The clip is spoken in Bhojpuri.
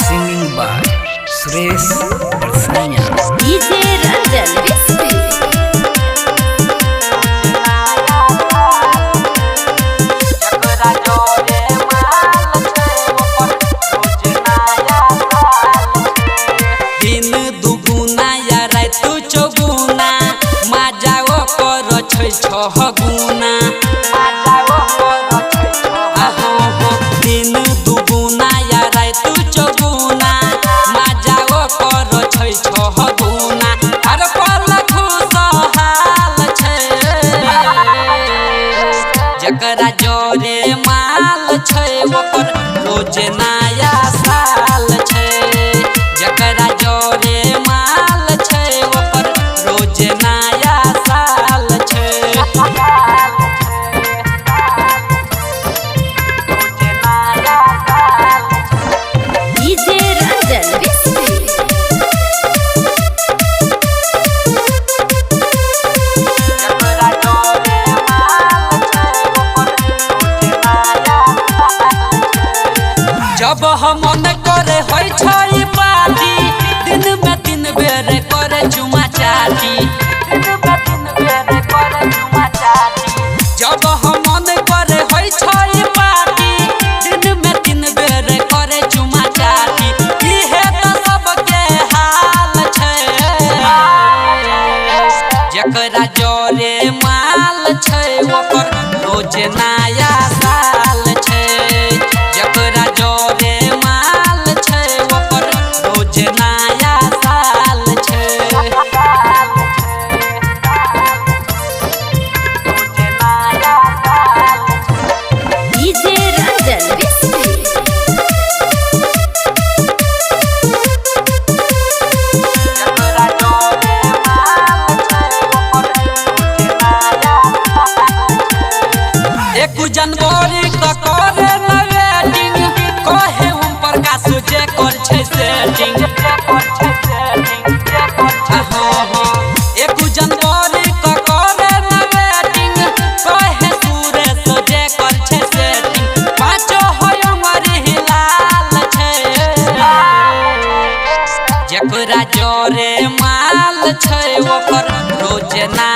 Singing by Suresh Barsanya. DJ Ranjan Rizvi. दिन दुगुना या रात चौगुना माजाओ कर छह गुना दिन दुगुना या रात चौगुना माजाओ कर छह गुना हर पल खुशहाल छै जकरा जोरे माल छै ओकर रोज नया साल छै जकरा जोरे माल छै ओकर रोज नया साल छै DJ Ranjan Rizvi. जब हम मन करे होय छै पार्टी दिन में तीन बेर करे चुमा चाटी जब हम मन करे होय छै पार्टी दिन में तीन बेर करे चुमा चाटी इहे त सबके हाल छै जकरा जोरे माल छै ओकर रोज नया साल छै जकरा जोरे माल छै ओकर रोज नया साल छै DJ Ranjan Rizvi. एक जनवरी तक करे न वेटिंग कहे हम प्रकाश जे कर छै सेटिंग एक जनवरी तक करे न वेटिंग कहे सुरेश जे कर छै सेटिंग पाँचो होय हमर हिलाल छै जकरा जोरे माल छै ओकर रोज ना